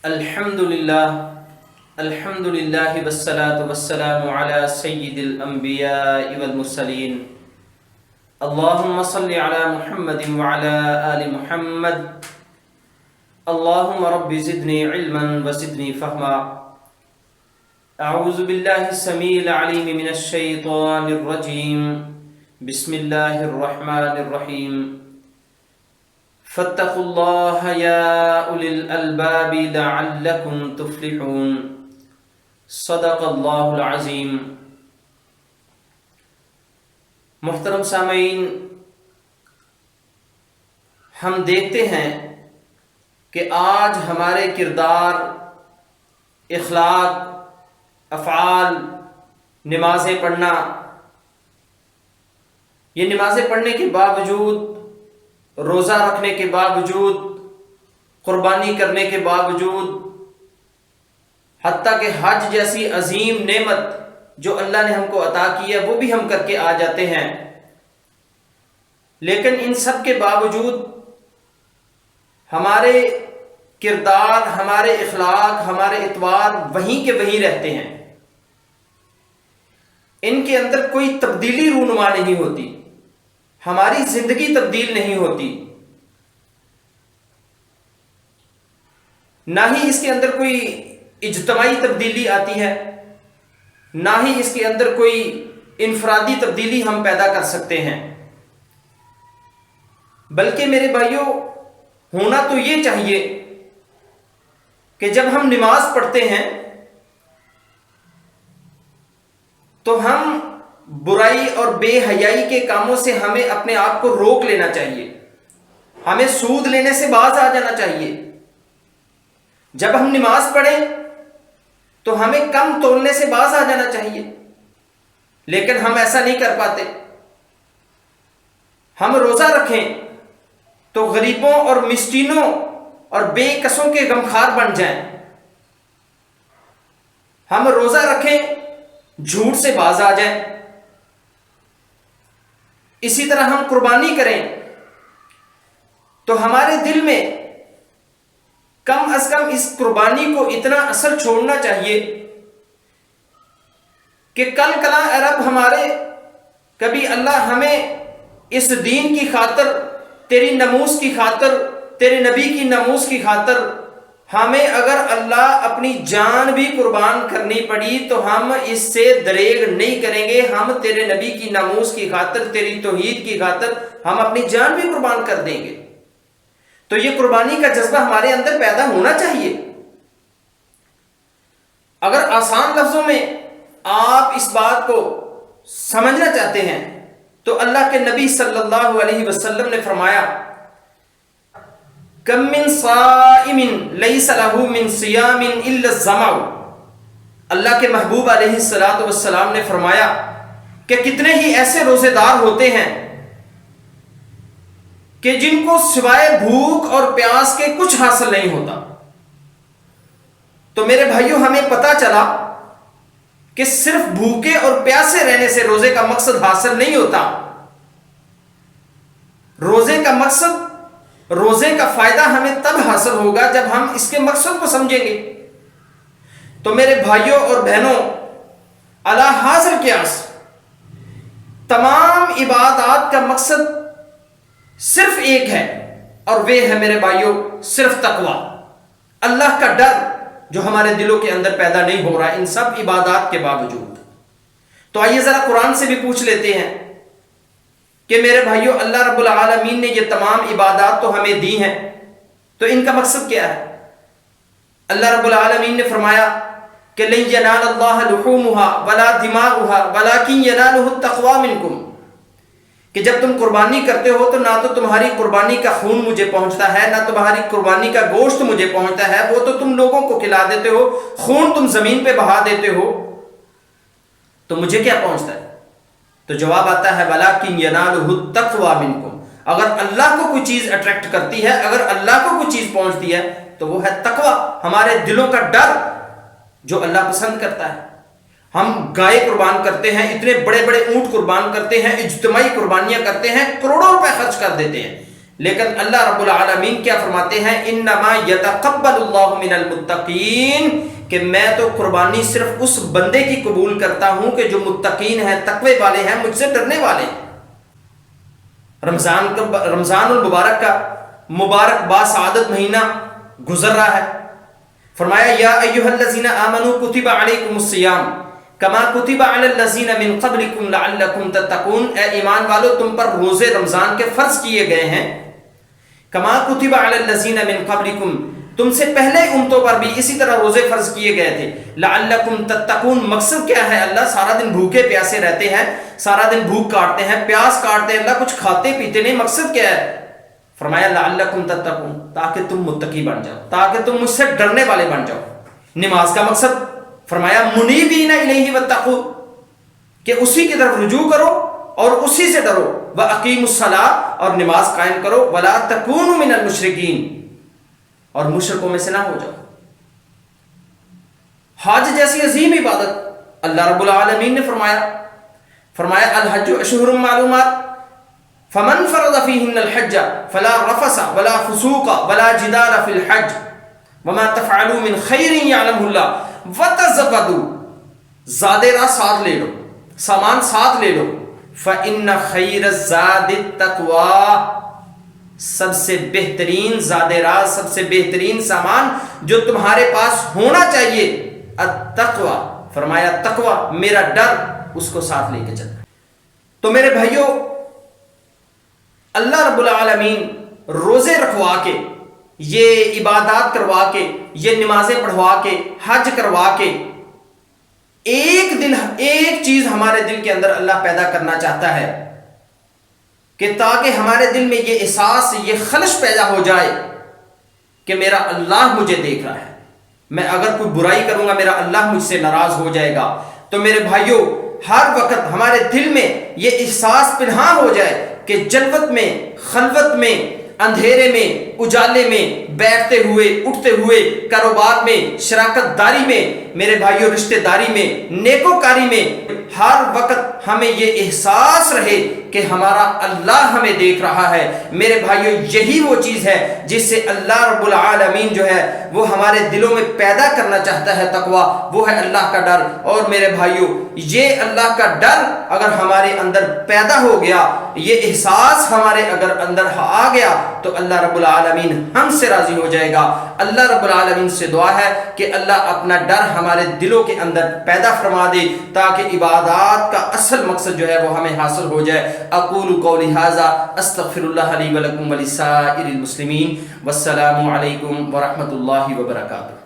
الحمد للہ والصلاة والسلام علی سید الانبیاء والمرسلین اللہم صلی علی محمد وعلی آل محمد اللہم رب زدنی علما وزدنی فہما اعوذ باللہ السمیع العلیم من الشیطان الرجیم بسم اللہ الرحمن الرحیم فاتقوا اللہ یا اولی الالباب لعلکم تفلحون صدق اللہ العظیم۔ محترم سامعین، ہم دیکھتے ہیں کہ آج ہمارے کردار، اخلاق، افعال، نمازیں پڑھنا، یہ نمازیں پڑھنے کے باوجود، روزہ رکھنے کے باوجود، قربانی کرنے کے باوجود، حتیٰ کہ حج جیسی عظیم نعمت جو اللہ نے ہم کو عطا کی ہے وہ بھی ہم کر کے آ جاتے ہیں، لیکن ان سب کے باوجود ہمارے کردار، ہمارے اخلاق، ہمارے اطوار وہیں کے وہیں رہتے ہیں، ان کے اندر کوئی تبدیلی رونما نہیں ہوتی، ہماری زندگی تبدیل نہیں ہوتی، نہ ہی اس کے اندر کوئی اجتماعی تبدیلی آتی ہے، نہ ہی اس کے اندر کوئی انفرادی تبدیلی ہم پیدا کر سکتے ہیں، بلکہ میرے بھائیوں، ہونا تو یہ چاہیے کہ جب ہم نماز پڑھتے ہیں تو ہم برائی اور بے حیائی کے کاموں سے ہمیں اپنے آپ کو روک لینا چاہیے، ہمیں سود لینے سے باز آ جانا چاہیے۔ جب ہم نماز پڑھیں تو ہمیں کم تولنے سے باز آ جانا چاہیے، لیکن ہم ایسا نہیں کر پاتے۔ ہم روزہ رکھیں تو غریبوں اور مسکینوں اور بے کسوں کے غمخوار بن جائیں، ہم روزہ رکھیں جھوٹ سے باز آ جائیں، اسی طرح ہم قربانی کریں تو ہمارے دل میں کم از کم اس قربانی کو اتنا اثر چھوڑنا چاہیے کہ کل کلا اے رب ہمارے، کبھی اللہ ہمیں اس دین کی خاطر، تیری ناموس کی خاطر، تیرے نبی کی ناموس کی خاطر ہمیں اگر اللہ اپنی جان بھی قربان کرنی پڑی تو ہم اس سے دریغ نہیں کریں گے، ہم تیرے نبی کی ناموس کی خاطر، تیری توحید کی خاطر ہم اپنی جان بھی قربان کر دیں گے۔ تو یہ قربانی کا جذبہ ہمارے اندر پیدا ہونا چاہیے۔ اگر آسان لفظوں میں آپ اس بات کو سمجھنا چاہتے ہیں تو اللہ کے نبی صلی اللہ علیہ وسلم نے فرمایا، کم من صائم لیس لہ من صیام الا الظمأ۔ اللہ کے محبوب علیہ السلام نے فرمایا کہ کتنے ہی ایسے روزے دار ہوتے ہیں کہ جن کو سوائے بھوک اور پیاس کے کچھ حاصل نہیں ہوتا۔ تو میرے بھائیوں، ہمیں پتہ چلا کہ صرف بھوکے اور پیاسے رہنے سے روزے کا مقصد حاصل نہیں ہوتا۔ روزے کا مقصد، روزے کا فائدہ ہمیں تب حاصل ہوگا جب ہم اس کے مقصد کو سمجھیں گے۔ تو میرے بھائیوں اور بہنوں، علی حاضر قیاس تمام عبادات کا مقصد صرف ایک ہے، اور وہ ہے میرے بھائیوں صرف تقوی، اللہ کا ڈر جو ہمارے دلوں کے اندر پیدا نہیں ہو رہا ان سب عبادات کے باوجود۔ تو آئیے ذرا قرآن سے بھی پوچھ لیتے ہیں کہ میرے بھائیوں، اللہ رب العالمین نے یہ تمام عبادات تو ہمیں دی ہیں، تو ان کا مقصد کیا ہے؟ اللہ رب العالمین نے فرمایا کہ لن ینال اللہ لحومها ولا دماؤها ولکن ینالہ التقوی منکم، کہ جب تم قربانی کرتے ہو تو نہ تو تمہاری قربانی کا خون مجھے پہنچتا ہے، نہ تمہاری قربانی کا گوشت مجھے پہنچتا ہے، وہ تو تم لوگوں کو کھلا دیتے ہو، خون تم زمین پہ بہا دیتے ہو، تو مجھے کیا پہنچتا ہے؟ تو جواب آتا ہے وَلَكِنْ يَنَالُهُ التَّقْوَى مِنْكُمْ۔ اگر اللہ کو کوئی چیز اٹریکٹ کرتی ہے، اگر اللہ کو کوئی چیز پہنچتی ہے تو وہ ہے تقوی، ہمارے دلوں کا ڈر جو اللہ پسند کرتا ہے۔ ہم گائے قربان کرتے ہیں، اتنے بڑے بڑے اونٹ قربان کرتے ہیں، اجتماعی قربانیاں کرتے ہیں، کروڑوں روپے خرچ کر دیتے ہیں، لیکن اللہ رب العالمین کیا فرماتے ہیں؟ انما یتقبل اللہ من المتقین، کہ میں تو قربانی صرف اس بندے کی قبول کرتا ہوں کہ جو متقین ہیں، تقوی والے ہیں، مجھ سے ڈرنے والے ہیں۔ رمضان المبارک کا مبارک باسعادت مہینہ گزر رہا ہے۔ فرمایا یا ایھا الذین آمنوا کتب علیکم الصیام کما کتب علی الذین من قبلکم لعلکم تتقون، اے ایمان والو تم پر روزے رمضان کے فرض کیے گئے ہیں، کما کتب علی الذین من قبلکم، تم سے پہلے امتوں پر بھی اسی طرح روزے فرض کیے گئے تھے، لعلکم تتقون، مقصد کیا ہے؟ اللہ سارا دن بھوکے پیاسے رہتے ہیں، سارا دن بھوک کاٹتے ہیں، پیاس کاٹتے ہیں، اللہ کچھ کھاتے پیتے نہیں، مقصد کیا ہے؟ فرمایا لعلکم تتقون، تاکہ تم متقی بن جاؤ، تاکہ تم مجھ سے ڈرنے والے بن جاؤ۔ نماز کا مقصد فرمایا منیبین الیہ واتقوا، کہ اسی کی طرف رجوع کرو اور اسی سے ڈرو، واقیموا الصلاۃ، اور نماز قائم کرو، ولا تکونوا من المشرکین، اور مشرکوں میں سے نہ ہو جاؤ۔ حج جیسی عظیم عبادت اللہ رب العالمین نے فرمایا الحج اشہر معلومات، فمن فرض فیہن الحج فلا رفث ولا فسوق ولا جدال فی الحج وما تفعلوا من خیر یعلمہ اللہ وتزودوا، زاد راہ ساتھ لے لو، سامان ساتھ لے لو، فإن خیر الزاد التقوی، سب سے بہترین زاد راہ، سب سے بہترین سامان جو تمہارے پاس ہونا چاہیے، التقوی، فرمایا تقوی، میرا ڈر، اس کو ساتھ لے کے چلنا۔ تو میرے بھائیوں، اللہ رب العالمین روزے رکھوا کے، یہ عبادات کروا کے، یہ نمازیں پڑھوا کے، حج کروا کے، ایک چیز ہمارے دل کے اندر اللہ پیدا کرنا چاہتا ہے، کہ تاکہ ہمارے دل میں یہ احساس، یہ خلش پیدا ہو جائے کہ میرا اللہ مجھے دیکھ رہا ہے، میں اگر کوئی برائی کروں گا میرا اللہ مجھ سے ناراض ہو جائے گا۔ تو میرے بھائیوں، ہر وقت ہمارے دل میں یہ احساس پنہاں ہو جائے کہ جلوت میں، خلوت میں، اندھیرے میں، اجالے میں، بیٹھتے ہوئے، اٹھتے ہوئے، کاروبار میں، شراکت داری میں، میرے بھائیوں رشتہ داری میں، نیکوکاری میں، ہر وقت ہمیں یہ احساس رہے کہ ہمارا اللہ ہمیں دیکھ رہا ہے۔ میرے بھائیوں، یہی وہ چیز ہے جس سے اللہ رب العالمین جو ہے وہ ہمارے دلوں میں پیدا کرنا چاہتا ہے تقوی، وہ ہے اللہ کا ڈر۔ اور میرے بھائیوں، یہ اللہ کا ڈر اگر ہمارے اندر پیدا ہو گیا، یہ احساس ہمارے اگر اندر آ گیا، تو اللہ رب العالمین ہم سے راضی ہو جائے گا۔ اللہ رب العالمین سے دعا ہے کہ اللہ اپنا ڈر ہمارے دلوں کے اندر پیدا فرما دے، تاکہ عبادات کا اصل مقصد جو ہے وہ ہمیں حاصل ہو جائے۔ اقول قولی ھذا استغفر اللہ لی ولکم ولسائر المسلمین، والسلام علیکم ورحمۃ اللہ وبرکاتہ۔